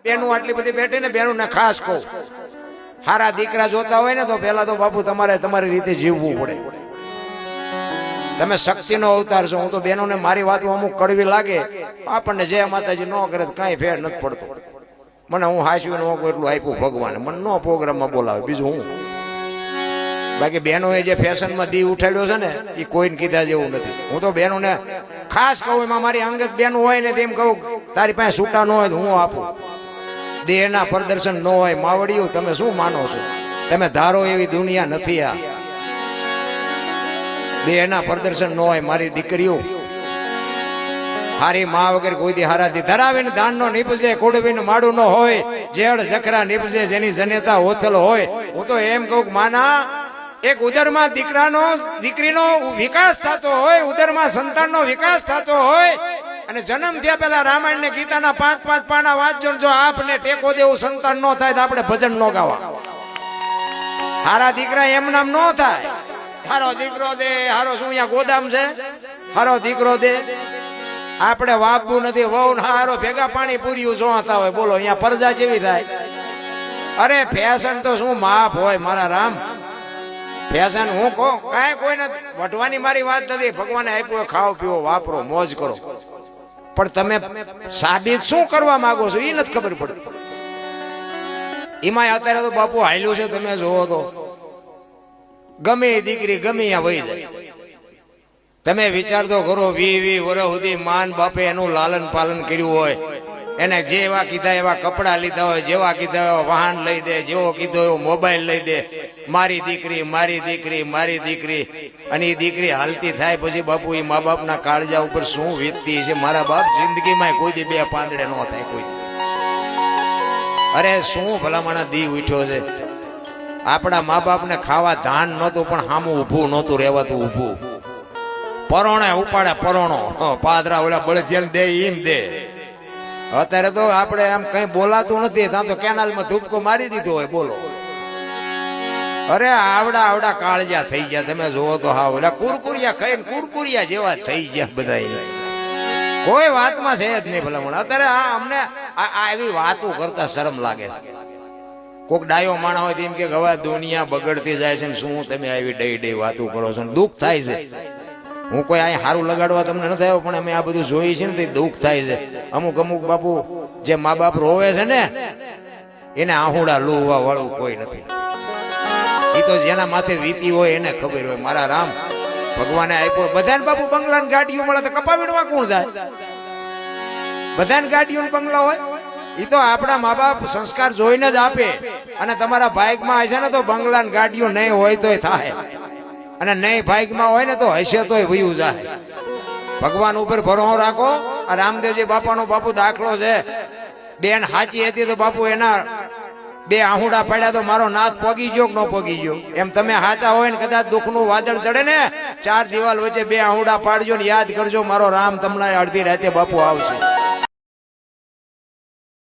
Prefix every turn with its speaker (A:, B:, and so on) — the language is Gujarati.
A: બેનું આટલી બધી બેઠી ને બેનું ને ખાસ કહું, હારા દીકરા જોતા હોય ને તો પેલા તો બાપુ તમારે તમારી રીતે જીવવું પડે. તમે શક્તિનો અવતાર છો. હું તો બેનોને મારી વાતો અમુક કડવી લાગે, આપણને જય માતાજી ન કરે તો કઈ ફેર નથી પડતો. મને હું હાંસવી ન એટલું આપ્યું ભગવાને, મને નો પ્રોગ્રામમાં બોલાવે, બીજું હું. બાકી બહેનોએ જે ફેશનમાં દી ઉઠાડ્યો છે ને એ કોઈને કીધા જેવું નથી. હું તો બહેનોને ખાસ કહું, એમાં મારી અંગત બહેનો હોય ને તેમ કહું, તારી પાસે છૂટા ન હોય તો હું આપું. દેહના પ્રદર્શન ન હોય, માવડિયું તમે શું માનો છો? તમે ધારો એવી દુનિયા નથી આ. દેહના પ્રદર્શન ન હોય. મારી દીકરીઓ હારી મા વગર કોઈ દી હારાથી ધરાવીને દાનનો નીપજે, કુડવીને માડું ન હોય, જેડ જખરા નીપજે જેની જનેતા ઓથલ હોય. હું તો એમ કહું, માના એક ઉદરમાં દીકરીનો વિકાસ થતો હોય, ઉદરમાં સંતાનનો વિકાસ થતો હોય, અને જન્મ થયા પેલા રામાયણ ને ગીતાના 5-5 પાના વાંચજો. જો આપને ટેકો દેવું સંતાન નો થાય તો આપણે ભજન નો ગાવા. હારા દીકરા એમ નામ નો થાય. હારો દીકરો દે, હારો શું અહીંયા ગોદામ છે? હારો દીકરો દે. આપણે વાપવું નથી. વહુ હારો ભેગા પાણી પૂર્યું જોતા હોય, બોલો અહીંયા પરજા જેવી થાય. અરે ફેશન તો શું માપ હોય મારા રામ. ફેશન હું કહું કાંઈ કોઈ નથી વટવાની મારી વાત નથી. ભગવાને આપ્યું, ખાઓ પીવો વાપરો મોજ કરો, પણ તમે સાબિત શું કરવા માંગો છો એ નથી ખબર પડતી. એમાં અત્યારે તો બાપુ હાલ્યું છે, તમે જોવો તો ગમે દીકરી ગમે ત્યાં વહી જાય. તમે વિચાર તો કરો, 20 વર્ષ સુધી માન બાપે એનું લાલન પાલન કર્યું હોય, એને જેવા કીધા એવા કપડા લીધા હોય, જેવા કીધા એવા વાહન લઈ દે, જેવો કીધો એવો મોબાઈલ લઈ દે. મારી દીકરી મારી દીકરી મારી દીકરી. અને એ દીકરી હાલતી થાય પછી બાપુ એ મા બાપના કાળજા ઉપર શું વીતતી છે. મારા બાપ જિંદગીમાં કોઈ દી 2 પાંદડે ન થાય કોઈ. અરે શું ભલામણા દી ઉઠ્યો છે. આપણા મા બાપને ખાવા ધાન નહોતું, પણ સામું ઊભું નહોતું રહેવાતું. ઊભું પરોણે ઉપાડે, પરોણો પાદરા ઓલા બળદિયાને દે એમ દે. અત્યારે તો આપણે આમ કઈ બોલાતું નથી, ત્યાં તો કેનાલમાં ધૂપકો મારી દીધો હોય, બોલો. અરે આવડા કાળજા થઈ ગયા. તમે જોવો તો હા ઓલા કુરકુરિયા ખાઈને કુરકુરિયા જેવા થઈ ગયા બધા. કોઈ વાતમાં છે જ નહીં ભલામણ. અત્યારે અમને એવી વાતો કરતા શરમ લાગે. કોક ડાયો માણા હોય તેમ કે હવે દુનિયા બગડતી જાય છે ને શું તમે આવી ડઈ વાતો કરો છો, દુઃખ થાય છે. હું કોઈ અહીં સારું લગાડવા તમને નથી આવ્યો, પણ અમે આ બધું જોઈએ છે ને તે દુઃખ થાય છે. અમુક બાપુ જે મા બાપ રોવે છે ને એને આહુડા લોહવા વાળું કોઈ નથી. એ તો જેના માથે વીતી હોય એને ખબર હોય. મારા રામ ભગવાને આપ્યો બધાને બાપુ બંગલા ને ગાડીઓ મળે તો કપાવીડવા કોણ જાય? બધાને ગાડીઓ બંગલા હોય. એ તો આપણા મા બાપ સંસ્કાર જોઈને જ આપે. અને તમારા બાઇકમાં હશે ને તો બંગલા ને ગાડીઓ નહીં હોય તોય થાય, અને નહીં બાઇકમાં હોય ને તો હશે તોય વયું જાય. ભગવાન ઉપર ભરોસો રાખો. આ રામદેવજી બાપાનો બાપુ દાખલો છે. બેન સાચી હતી તો બાપુ એના 2 આહુડા પડ્યા તો મારો નાથ પોગી ગયો કે ન પોગી ગયો. એમ તમે સાચા હોય ને કદાચ દુઃખનું વાદળ ચડે ને 4 દિવાલ વચ્ચે 2 આહુડા પાડજો ને યાદ કરજો, મારો રામ તમને અડધી રાતે બાપુ આવશે.